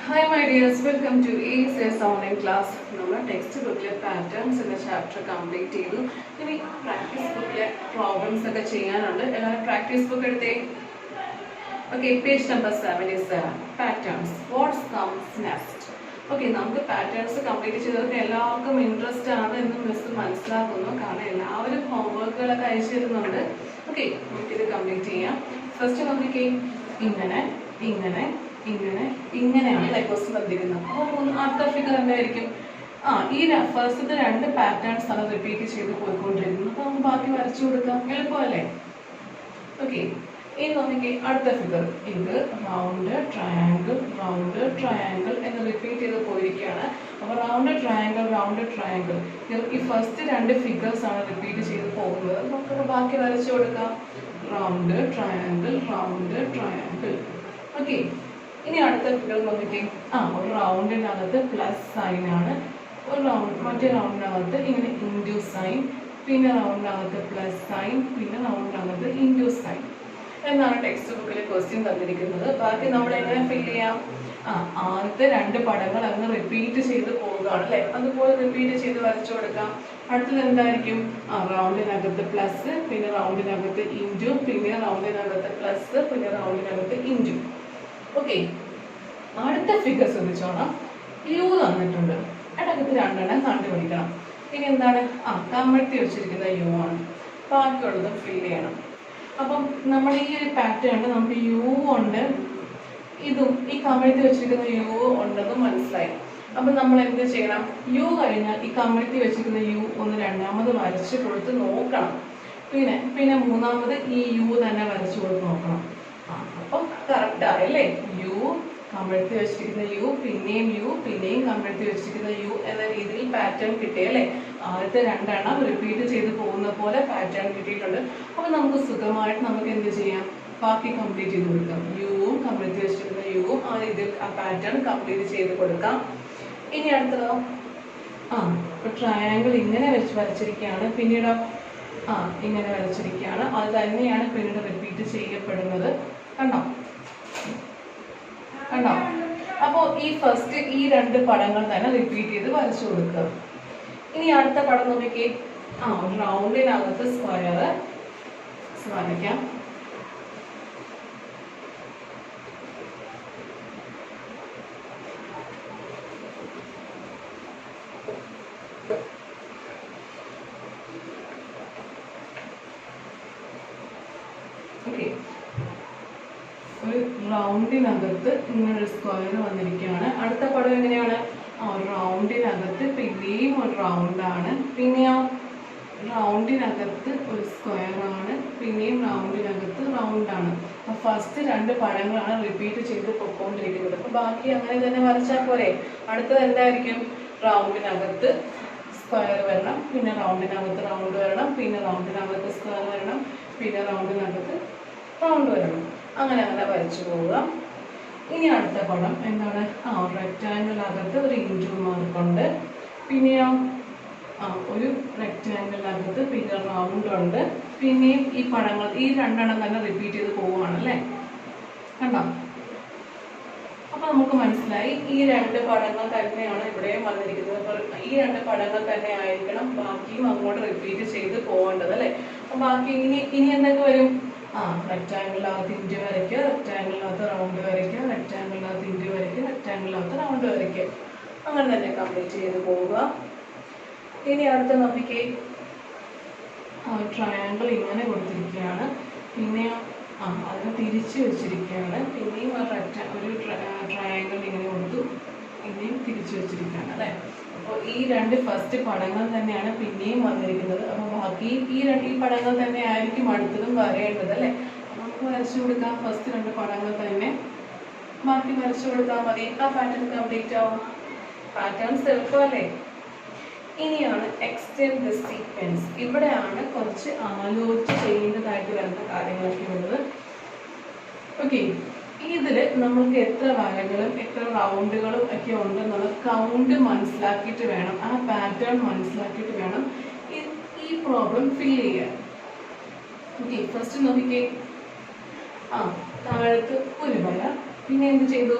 Hi my dears, welcome to ESS online class. നമ്മൾ text ബുക്കിലെ patterns എന്ന chapter complete ചെയ്തു. ഇനി പ്രാക്ടീസ് ബുക്കിലെ പ്രോബ്ലംസ് ഒക്കെ ചെയ്യാനുണ്ട്. എല്ലാവരും പ്രാക്ടീസ് ബുക്ക് എടുത്തേ. Okay, page number 77 patterns. What's comes next. Okay, നമുക്ക് പാറ്റേൺസ് കംപ്ലീറ്റ് ചെയ്തവർക്ക് എല്ലാവർക്കും ഇൻട്രസ്റ്റ് ആണ് എന്ന് മിസ് മനസ്സിലാക്കുന്നു. കാരണം എല്ലാവരും ഹോംവർക്കുകളൊക്കെ അയച്ചു തരുന്നുണ്ട്. ഓക്കെ, നമുക്കിത് കംപ്ലീറ്റ് ചെയ്യാം. ഫസ്റ്റ് നമുക്ക് ഇങ്ങനെ ഇങ്ങനെ ഇങ്ങനെ ഇങ്ങനെയാണ് ക്വസ്റ്റ്യൻ തന്നിരിക്കുന്നത്. അപ്പോൾ അടുത്ത ഫിഗർ എന്തായിരിക്കും? ഈ ഫസ്റ്റത്തെ രണ്ട് പാറ്റേൺസ് ആണ് റിപ്പീറ്റ് ചെയ്ത് പോയിക്കൊണ്ടിരിക്കുന്നത്. അപ്പോൾ നമുക്ക് ബാക്കി വരച്ചു കൊടുക്കാം, എളുപ്പമല്ലേ? ഓക്കെ, ഇനി നമുക്ക് അടുത്ത ഫിഗർ. ഇത് റൗണ്ട് ട്രയാങ്കിൾ എന്ന് റിപ്പീറ്റ് ചെയ്ത് പോയിരിക്കുകയാണ്. അപ്പോൾ റൗണ്ട് ട്രയാങ്കിൾ ഈ ഫസ്റ്റ് രണ്ട് ഫിഗേഴ്സ് ആണ് റിപ്പീറ്റ് ചെയ്ത് പോകുന്നത്. നമുക്ക് ബാക്കി വരച്ചു കൊടുക്കാം. Round triangle. ഓക്കെ, ഇനി അടുത്ത ഫിഗർ നോക്കിക്കേ. ഒരു റൗണ്ടിനകത്ത് പ്ലസ് സൈൻ ആണ്, ഒരു മറ്റേ റൗണ്ടിനകത്ത് ഇങ്ങനെ ഇൻഡു സൈൻ, പിന്നെ റൗണ്ടിനകത്ത് പ്ലസ് സൈൻ, പിന്നെ റൗണ്ടിനകത്ത് ഇൻഡു സൈൻ എന്നാണ് ടെക്സ്റ്റ് ബുക്കിൽ ക്വസ്റ്റ്യൻ തന്നിരിക്കുന്നത്. ബാക്കി നമ്മൾ എങ്ങനെ ഫില്ല് ചെയ്യാം? ആദ്യത്തെ രണ്ട് പടങ്ങൾ അങ്ങ് റിപ്പീറ്റ് ചെയ്ത് പോവുകയാണ് അല്ലേ? അതുപോലെ റിപ്പീറ്റ് ചെയ്ത് വരച്ചു കൊടുക്കാം. അടുത്തത് എന്തായിരിക്കും? റൗണ്ടിനകത്ത് പ്ലസ്, പിന്നെ റൗണ്ടിനകത്ത് ഇൻഡു, പിന്നെ റൗണ്ടിനകത്ത് പ്ലസ്, പിന്നെ റൗണ്ടിനകത്ത് ഇൻഡു. ഓക്കെ, അടുത്ത ഫിഗർ ശ്രദ്ധിച്ചോണം. യു തന്നിട്ടുണ്ട്, ഇടയ്ക്ക് രണ്ടെണ്ണം കണ്ടുപിടിക്കണം. ഇനി എന്താണ്? കമഴ്ത്തി വെച്ചിരിക്കുന്ന യു ആണ്. ബാക്കിയുള്ളത് ഫിൽ ചെയ്യണം. അപ്പം നമ്മൾ ഈ ഒരു പാറ്റേണിൽ നമുക്ക് യു ഉണ്ട്, ഇതും ഈ കമഴ്ത്തി വെച്ചിരിക്കുന്ന യു ഉണ്ടെന്ന് മനസ്സിലായി. അപ്പം നമ്മൾ എന്ത് ചെയ്യണം? യു കഴിഞ്ഞാൽ ഈ കമഴ്ത്തി വെച്ചിരിക്കുന്ന യു ഒന്ന് രണ്ടാമത് വരച്ച് കൊടുത്ത് നോക്കണം. പിന്നെ മൂന്നാമത് ഈ യു തന്നെ വരച്ചു കൊടുത്ത് നോക്കണം. അപ്പം കറക്റ്റ് ആയല്ലേ? യു കമഴ്ത്തി വെച്ചിരിക്കുന്ന യു, പിന്നെയും കമഴ്ത്തി വെച്ചിരിക്കുന്ന യു എന്ന രീതിയിൽ പാറ്റേൺ കിട്ടിയല്ലേ? ആദ്യത്തെ രണ്ടെണ്ണം റിപ്പീറ്റ് ചെയ്ത് പോകുന്ന പോലെ പാറ്റേൺ കിട്ടിയിട്ടുണ്ട്. അപ്പൊ നമുക്ക് സുഖമായിട്ട് നമുക്ക് എന്ത് ചെയ്യാം? ബാക്കി കംപ്ലീറ്റ് ചെയ്ത് കൊടുക്കാം. യുവും കമഴ്ത്തി വെച്ചിരിക്കുന്ന യുവും ആ രീതിയിൽ ആ പാറ്റേൺ കംപ്ലീറ്റ് ചെയ്ത് കൊടുക്കാം. ഇനി അടുത്തതോ? ട്രയാങ്കിൾ ഇങ്ങനെ വരച്ചിരിക്കുകയാണ്, പിന്നീടോ ഇങ്ങനെ വരച്ചിരിക്കുകയാണ്. അത് തന്നെയാണ് പിന്നീട് റിപ്പീറ്റ് ചെയ്യപ്പെടുന്നത്. കണ്ടോ? അപ്പോൾ ഈ രണ്ട് പടങ്ങൾ തന്നെ റിപ്പീറ്റ് ചെയ്ത് വരച്ചു കൊടുക്കുക. ഇനി അടുത്ത പടം നോക്കിക്കേ. റൗണ്ടിനകത്ത് സ്ക്വയർ വരയ്ക്കാം. ഒരു റൗണ്ടിനകത്ത് ഇങ്ങനെ ഒരു സ്ക്വയർ വന്നിരിക്കുകയാണ്. അടുത്ത പടം എങ്ങനെയാണ്? റൗണ്ടിനകത്ത് പിന്നെയും ഒരു റൗണ്ടാണ്, പിന്നെയോ റൗണ്ടിനകത്ത് ഒരു സ്ക്വയർ ആണ്, പിന്നെയും റൗണ്ടിനകത്ത് റൗണ്ടാണ്. അപ്പൊ ഫസ്റ്റ് രണ്ട് പടങ്ങളാണ് റിപ്പീറ്റ് ചെയ്ത് പൊക്കോണ്ടിരിക്കുന്നത്. അപ്പൊ ബാക്കി അങ്ങനെ തന്നെ വരച്ചാൽ പോരെ? അടുത്തത് എന്തായിരിക്കും? റൗണ്ടിനകത്ത് സ്ക്വയർ വരണം, പിന്നെ റൗണ്ടിനകത്ത് റൗണ്ട് വരണം, പിന്നെ റൗണ്ടിനകത്ത് സ്ക്വയർ വരണം, പിന്നെ റൗണ്ടിനകത്ത് റൗണ്ട് വരണം. അങ്ങനെ വരച്ചു പോവുക. ഇനി അടുത്ത പടം എന്താണ്? റെക്റ്റാങ്കിൾ അകത്ത് ഒരു ഇൻറ്റു മാർക്കുണ്ട്, പിന്നെയോ ഒരു റെക്റ്റാങ്കിൾ അകത്ത് പിന്നെ റൗണ്ട് ഉണ്ട്, പിന്നെയും ഈ പടങ്ങൾ ഈ രണ്ടെണ്ണം തന്നെ റിപ്പീറ്റ് ചെയ്ത് പോവുകയാണല്ലേ? കണ്ടോ? അപ്പൊ നമുക്ക് മനസ്സിലായി ഈ രണ്ട് പടങ്ങൾ തന്നെയാണ് ഇവിടെയും വന്നിരിക്കുന്നത്. അപ്പോൾ ഈ രണ്ട് പടങ്ങൾ തന്നെ ആയിരിക്കണം ബാക്കിയും അങ്ങോട്ട് റിപ്പീറ്റ് ചെയ്ത് പോകേണ്ടത് അല്ലേ? അപ്പൊ ബാക്കി ഇനി എന്തൊക്കെ വരും? റെക്റ്റാങ്കിളിനകത്ത് ഇൻറ്റു വരയ്ക്കുക, റെക്റ്റാങ്കിളിനകത്ത് റൗണ്ട് വരയ്ക്കുക, റെക്റ്റാങ്കിളിനകത്ത് ഇൻറ്റു വരയ്ക്കുക, റെക്റ്റാങ്കിളിനകത്ത് റൗണ്ട് വരയ്ക്കുക. അങ്ങനെ തന്നെ കംപ്ലീറ്റ് ചെയ്ത് പോവുക. ഇനി അടുത്ത നമുക്ക് ട്രയാങ്കിൾ ഇങ്ങനെ കൊടുത്തിരിക്കുകയാണ്, പിന്നെ അതിനെ തിരിച്ചു വെച്ചിരിക്കുകയാണ്, പിന്നെയും ഒരു ട്രയാങ്കിൾ ഇങ്ങനെ കൊടുത്തു, പിന്നെയും തിരിച്ചു വെച്ചിരിക്കുകയാണ് അല്ലേ? അപ്പോൾ ഈ രണ്ട് ഫസ്റ്റ് പടങ്ങൾ തന്നെയാണ് പിന്നെയും വന്നിരിക്കുന്നത്. അപ്പോൾ ബാക്കി ഈ പടങ്ങൾ തന്നെ ആയിരിക്കും അടുത്തതും വരേണ്ടത് അല്ലേ? നമുക്ക് വരച്ചു കൊടുക്കാം. ഫസ്റ്റ് രണ്ട് പടങ്ങൾ തന്നെ ബാക്കി വരച്ചു കൊടുത്താൽ മതി. ആ പാറ്റേൺ കംപ്ലീറ്റ് ആവും. പാറ്റേൺസ് എളുപ്പമല്ലേ? ഇനിയാണ് എക്സ്റ്റെൻഡ് ദ സീക്വൻസ്. ഇവിടെയാണ് കുറച്ച് ആലോചിച്ച് ചെയ്യേണ്ടതായിട്ട് വരുന്ന കാര്യങ്ങളൊക്കെ ഉള്ളത്. ഓക്കെ, ഇതിൽ നമുക്ക് എത്ര വരകളും എത്ര റൗണ്ടുകളും ഒക്കെ ഉണ്ടെന്നുള്ള കൗണ്ട് മനസ്സിലാക്കിയിട്ട് വേണം, ആ പാറ്റേൺ മനസ്സിലാക്കിയിട്ട് വേണം ഈ പ്രോബ്ലം ഫിൽ ചെയ്യാൻ. ഓക്കെ, ഫസ്റ്റ് നോക്കിക്കേ. താഴത്ത് ഒരു വര, പിന്നെ എന്ത് ചെയ്തു?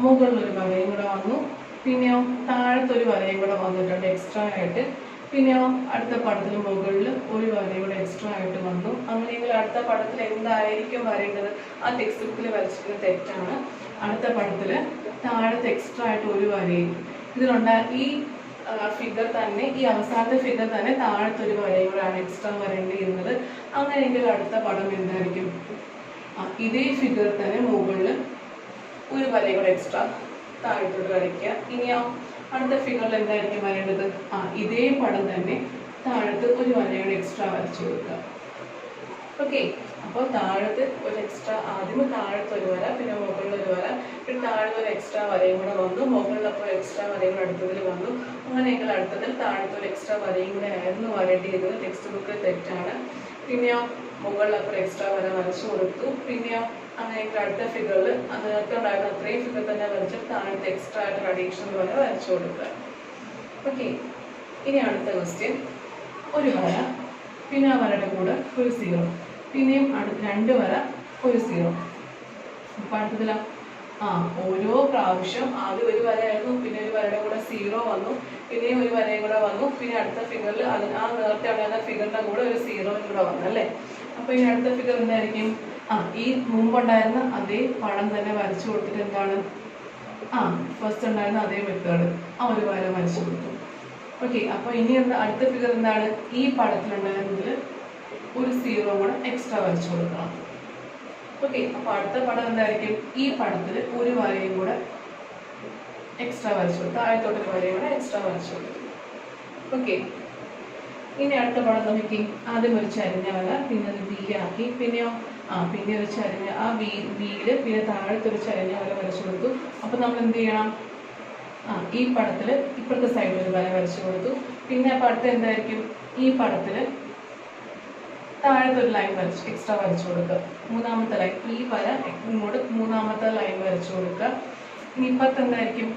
മുകളിലൊരു വരയും കൂടെ വന്നു, പിന്നെയോ താഴത്തൊരു വരയും കൂടെ വന്നിട്ടുണ്ട് എക്സ്ട്രാ ആയിട്ട്. പിന്നെയോ അടുത്ത പടത്തിൽ മുകളിൽ ഒരു വരയും കൂടെ എക്സ്ട്രാ ആയിട്ട് വന്നു. അങ്ങനെയെങ്കിൽ അടുത്ത പടത്തിൽ എന്തായിരിക്കും വരേണ്ടത്? ആ ടെക്സ്റ്റ് ബുക്കിൽ വരച്ചിരിക്കുന്ന തെറ്റാണ്. അടുത്ത പടത്തിൽ താഴത്ത് എക്സ്ട്രാ ആയിട്ട് ഒരു വരയും, ഈ ഫിഗർ തന്നെ, ഈ അവസാനത്തെ ഫിഗർ തന്നെ താഴത്തൊരു വരയും കൂടെയാണ് എക്സ്ട്രാ വരേണ്ടിയിരുന്നത്. അങ്ങനെയെങ്കിൽ അടുത്ത പടം എന്തായിരിക്കും? ഇതേ ഫിഗർ തന്നെ മുകളിൽ ഒരു വരയും കൂടെ എക്സ്ട്രാ താഴത്തോട്ട് വരയ്ക്കുക. ഇനിയോ അടുത്ത ഫിഗറിൽ എന്തായിരിക്കും വരേണ്ടത്? ഇതേ പടം തന്നെ താഴത്ത് ഒരു വരയുടെ എക്സ്ട്രാ വരച്ചു കൊടുക്കുക. ഓക്കെ, അപ്പോൾ താഴത്ത് ഒരു എക്സ്ട്രാ, ആദ്യം താഴത്ത് ഒരു വര, പിന്നെ മുകളിൽ ഒരു വര, പിന്നെ താഴത്ത് ഒരു എക്സ്ട്രാ വരയും കൂടെ വന്നു, മുകളിലപ്പോൾ എക്സ്ട്രാ വരയും കൂടെ അടുത്തതിൽ വന്നു. അങ്ങനെയെങ്കിൽ അടുത്തതിൽ താഴത്ത് ഒരു എക്സ്ട്രാ വരയും കൂടെ ആയിരുന്നു വരേണ്ടിയിരുന്നത്. ടെക്സ്റ്റ് ബുക്കിൽ തെറ്റാണ്. പിന്നെയോ മുകളിലപ്പോൾ എക്സ്ട്രാ വര വരച്ചു കൊടുത്തു. പിന്നെയോ അങ്ങനെയെങ്കിൽ അടുത്ത ഫിഗറിൽ അതിനകത്ത് ഉണ്ടായിരുന്ന അത്രയും ഫിഗർ തന്നെ വരച്ചിട്ട് താഴത്തെ എക്സ്ട്രാ ആയിട്ട് അഡീഷണൽ വര വരച്ചു കൊടുക്കുക. ഓക്കെ, ഇനി അടുത്ത ക്വസ്റ്റ്യൻ. ഒരു വര, പിന്നെ ആ വരയുടെ കൂടെ ഒരു 0, പിന്നെയും അടുത്ത 2 വര, ഒരു 0. അപ്പം അടുത്തതിലാ ഓരോ പ്രാവശ്യം ആദ്യം ഒരു വരയായിരുന്നു, പിന്നെ ഒരു വരയുടെ കൂടെ 0 വന്നു, പിന്നെയും ഒരു വരയും കൂടെ വന്നു, പിന്നെ അടുത്ത ഫിഗറിൽ ആ നേരത്തെ ഉണ്ടായിരുന്ന ഫിഗറിന്റെ കൂടെ ഒരു 0 കൂടെ വന്നു അല്ലേ. അപ്പൊ ഇനി അടുത്ത ഫിഗർ എന്തായിരിക്കും? ഈ മുമ്പുണ്ടായിരുന്ന അതേ പടം തന്നെ വരച്ചു കൊടുത്തിട്ട് എന്താണ്, ഫസ്റ്റ് ഉണ്ടായിരുന്ന അതേ മെത്തേഡ് ആ ഒരു വര വരച്ചു കൊടുത്തു. ഓക്കെ, അപ്പൊ ഇനി അടുത്ത ഫിഗർ എന്താണ്? ഈ പടത്തിലുണ്ടായിരുന്നതിൽ ഒരു 0 കൂടെ എക്സ്ട്രാ വരച്ചു കൊടുക്കണം. ഓക്കെ, അപ്പൊ അടുത്ത പടം എന്തായിരിക്കും? ഈ പടത്തിൽ ഒരു വരയും കൂടെ എക്സ്ട്രാ വരച്ചു കൊടുത്തു, താഴത്തോട്ടൊരു വരയും കൂടെ എക്സ്ട്രാ വരച്ചു കൊടുത്തു. ഓക്കെ, ഇനി അടുത്ത പടം നോക്കി. ആദ്യം ഒരു ചരിഞ്ഞ വര, പിന്നെ ഒരു വി ആക്കി, പിന്നെയോ പിന്നെ ഒരു ചരിഞ്ഞ ആ വിയില് പിന്നെ താഴത്തൊരു ചരിഞ്ഞ വര വരച്ചു കൊടുത്തു. അപ്പൊ നമ്മൾ എന്ത് ചെയ്യണം? ഈ പടത്തിൽ ഇപ്പുറത്തെ സൈഡിൽ ഒരു വര വരച്ചു കൊടുത്തു. പിന്നെ അപ്പൊ അടുത്ത എന്തായിരിക്കും? ഈ പടത്തിൽ താഴത്തൊരു ലൈൻ എക്സ്ട്രാ വരച്ചു കൊടുക്കുക. മൂന്നാമത്തെ ലൈൻ, ഈ വര ഇങ്ങോട്ട് മൂന്നാമത്തെ ലൈൻ വരച്ചു കൊടുക്കുക. ഇനി ഇപ്പുറത്ത് എന്തായിരിക്കും?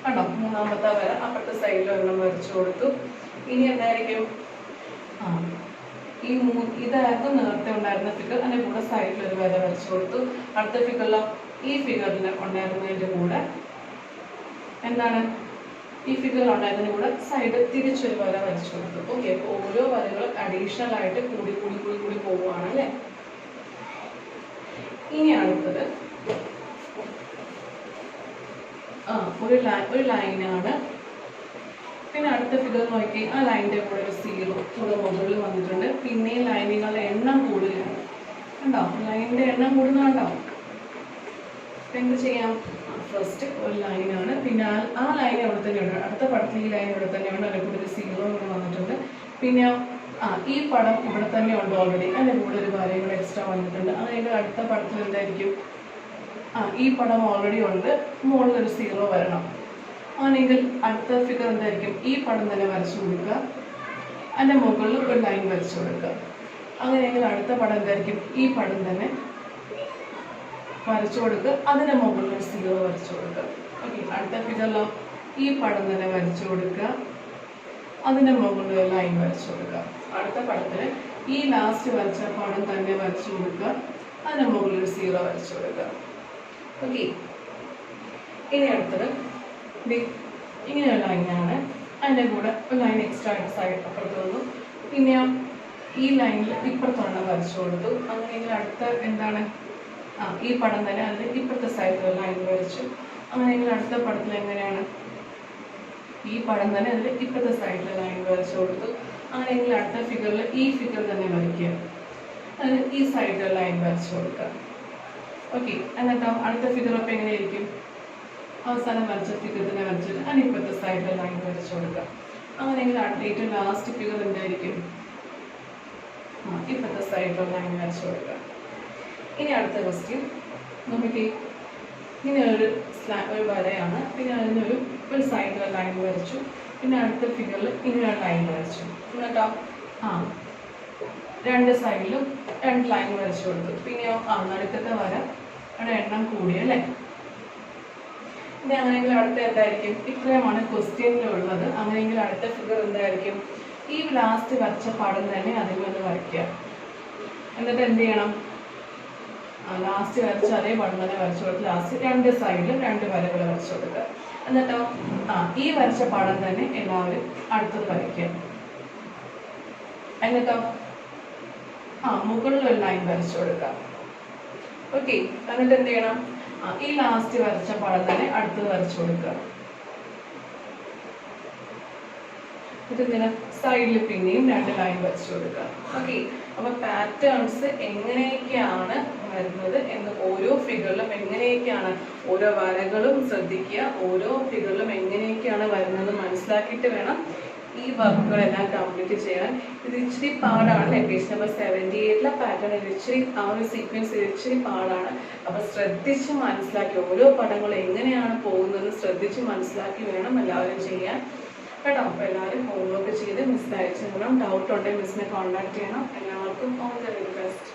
കണ്ടോ, മൂന്നാമത്തെ വര അപ്പുറത്തെ സൈഡിൽ ഒരെണ്ണം വരച്ചു കൊടുത്തു. ഇനി എന്തായിരിക്കും? ഇതായിരുന്നു നേരത്തെ ഉണ്ടായിരുന്ന ഫിഗർ, അതിന്റെ കൂടെ സൈഡിൽ ഒരു വര വരച്ചു കൊടുത്തു. അടുത്ത ഫിഗറിലോ ഈ ഫിഗറിൽ ഉണ്ടായിരുന്നതിന്റെ കൂടെ എന്താണ്? ഈ ഫിഗർ ഉണ്ടായിരുന്നതിന്റെ കൂടെ സൈഡ് തിരിച്ചൊരു വര വരച്ചു കൊടുത്തു. ഓക്കെ, അപ്പോൾ ഓരോ വരകൾ അഡീഷണൽ ആയിട്ട് കൂടി കൂടി കൂടി കൂടി പോവുകയാണ് അല്ലേ. ഇനി അടുത്തത് ഒരു ലൈനാണ്. പിന്നെ അടുത്ത ഫിഗർ നോക്കി, ആ ലൈനിന്റെ കൂടെ ഒരു 0 കൂടെ മുകളിൽ വന്നിട്ടുണ്ട്. പിന്നെ ലൈനുകളുടെ എണ്ണം കൂടുതലാണ്. കണ്ടോ, ലൈനിന്റെ എണ്ണം കൂടുന്നുണ്ടോ? എന്ത് ചെയ്യാം? ഫസ്റ്റ് ഒരു ലൈനാണ്, പിന്നെ ആ ലൈൻ അവിടെ തന്നെയുണ്ട്. അടുത്ത പടത്തിൽ ഈ ലൈൻ ഇവിടെ തന്നെയുണ്ട്, അതിൻ്റെ കൂടെ ഒരു 0 ഇവിടെ വന്നിട്ടുണ്ട്. പിന്നെ ഈ പടം ഇവിടെ തന്നെ ഉണ്ട് ഓൾറെഡി, അതിൻ്റെ കൂടെ ഒരു വരയും കൂടെ എക്സ്ട്രാ വന്നിട്ടുണ്ട്. അതായത് അടുത്ത പടത്തിൽ എന്തായിരിക്കും? ഈ പടം ഓൾറെഡി ഉണ്ട്, മുകളിൽ ഒരു 0 വരണം. ആണെങ്കിൽ അടുത്ത ഫിഗർ എന്തായിരിക്കും? ഈ പടം തന്നെ വരച്ചു കൊടുക്കുക, അതിൻ്റെ മുകളിൽ ഒരു ലൈൻ വരച്ചു കൊടുക്കുക. അങ്ങനെയെങ്കിൽ അടുത്ത പടം എന്തായിരിക്കും? ഈ പടം തന്നെ വരച്ചു കൊടുക്കുക, അതിൻ്റെ മുകളിൽ ഒരു 0 വരച്ചു കൊടുക്കുക. ഓക്കെ, അടുത്ത ഫിഗറിലോ ഈ പടം തന്നെ വരച്ചു കൊടുക്കുക, അതിൻ്റെ മുകളിൽ ഒരു ലൈൻ വരച്ചു കൊടുക്കുക. അടുത്ത പടത്തിൽ ഈ ലാസ്റ്റ് വരച്ച പടം തന്നെ വരച്ചു കൊടുക്കുക, അതിൻ്റെ മുകളിൽ ഒരു 0 വരച്ചു കൊടുക്കുക. ഓക്കെ, ഇനി അടുത്തത് ഇങ്ങനെയുള്ള ലൈനാണ്, അതിൻ്റെ കൂടെ ഒരു ലൈൻ എക്സ്ട്രാ ആയിട്ട് സൈഡ് അപ്പുറത്ത് വന്നു. പിന്നെ ഈ ലൈനിൽ ഇപ്പുറത്തൊരെണ്ണം വരച്ചു കൊടുത്തു. അങ്ങനെയെങ്കിൽ അടുത്ത എന്താണ്? ഈ പടം തന്നെ അതിൽ ഇപ്പുറത്തെ സൈഡിൽ ഒരു ലൈൻ വരച്ചു. അങ്ങനെയെങ്കിൽ അടുത്ത പടത്തിൽ എങ്ങനെയാണ്? ഈ പടം തന്നെ അതിൽ ഇപ്പുറത്തെ സൈഡിൽ ലൈൻ വരച്ചു കൊടുത്തു. അങ്ങനെയെങ്കിൽ അടുത്ത ഫിഗറിൽ ഈ ഫിഗർ തന്നെ വരയ്ക്കുക, അതിൽ ഈ സൈഡിൽ ലൈൻ വരച്ചു കൊടുക്കുക. ഓക്കെ, എന്നിട്ടോ അടുത്ത ഫിഗർ അപ്പം എങ്ങനെയായിരിക്കും? അവസാനം വരച്ച ഫിഗർ തന്നെ വരച്ചിട്ട് അതിന് ഇപ്പുറത്തെ സൈഡിൽ ലൈൻ വരച്ചു കൊടുക്കുക. അങ്ങനെയെങ്കിൽ ഏറ്റവും ലാസ്റ്റ് ഫിഗർ എന്തായിരിക്കും? ഇപ്പുറത്തെ സൈഡിൽ ലൈൻ വരച്ചു കൊടുക്കുക. ഇനി അടുത്ത ക്വസ്റ്റ്യൻ നോക്കിക്കേ. ഇങ്ങനെ ഒരു വരയാണ്, പിന്നെ അതിനൊരു സൈഡിൽ ലൈൻ വരച്ചു. പിന്നെ അടുത്ത ഫിഗറിൽ ഇങ്ങനെ ലൈൻ വരച്ചു. എന്നിട്ടോ രണ്ട് സൈഡിലും 2 ലൈൻ വരച്ചു കൊടുത്തു. പിന്നെയോ നടുക്കത്തെ വര അവിടെ എണ്ണം കൂടിയല്ലേ. ഇനി അങ്ങനെയെങ്കിൽ അടുത്ത എന്തായിരിക്കും? ഇത്രയുമാണ് ക്വസ്റ്റ്യനിലുള്ളത്. അങ്ങനെയെങ്കിൽ അടുത്ത ഫിഗർ എന്തായിരിക്കും? ഈ ലാസ്റ്റ് വരച്ച പടം തന്നെ അതിൽ വന്ന് വരയ്ക്കുക. എന്നിട്ട് എന്ത് ചെയ്യണം? ലാസ്റ്റ് വരച്ച അതേ പടം തന്നെ വരച്ചു കൊടുത്ത് ലാസ്റ്റ് 2 സൈഡിലും 2 വരകൾ വരച്ചു കൊടുക്കുക. എന്നിട്ടോ ഈ വരച്ച പടം തന്നെ എല്ലാവരും അടുത്തത് വരയ്ക്കുക. എന്നിട്ടോ മുകളിൽ ഒരു ലൈൻ വരച്ചു കൊടുക്കുക. ഓക്കെ, എന്നിട്ട് എന്ത് ചെയ്യണം, ഈ ലാസ്റ്റ് വരച്ച പടം തന്നെ അടുത്തത് വരച്ചു കൊടുക്കുക. എന്നിട്ട് സൈഡിൽ പിന്നെയും 2 ലൈൻ വരച്ചു കൊടുക്കുക. ഓക്കെ, അപ്പൊ പാറ്റേൺസ് എങ്ങനെയൊക്കെയാണ് വരുന്നത് എന്ന് ഓരോ ഫിഗറിലും എങ്ങനെയൊക്കെയാണ് ഓരോ വരകളും ശ്രദ്ധിക്കുക. ഓരോ ഫിഗറിലും എങ്ങനെയൊക്കെയാണ് വരുന്നത് മനസ്സിലാക്കിയിട്ട് വേണം ഈ വർക്കുകളെല്ലാം കംപ്ലീറ്റ് ചെയ്യാൻ. ഇത് ഇച്ചിരി പാടാണ്. പേജ് നമ്പർ 78 പാറ്റേൺ ഇച്ചിരി ഒരു സീക്വൻസ് ഇച്ചിരി പാടാണ്. അപ്പൊ ശ്രദ്ധിച്ച് മനസ്സിലാക്കി ഓരോ പടങ്ങളും എങ്ങനെയാണ് പോകുന്നത് ശ്രദ്ധിച്ച് മനസ്സിലാക്കി വേണം എല്ലാവരും ചെയ്യാൻ കേട്ടോ. അപ്പൊ എല്ലാവരും ഹോംവർക്ക് ചെയ്ത് മിസ്സിന് അയച്ചു തരണം. ഡൗട്ട് ഉണ്ടെങ്കിൽ മിസ്സിനെ കോൺടാക്ട് ചെയ്യണം. എല്ലാവർക്കും ഓൾ ദ വെരി ബെസ്റ്റ്.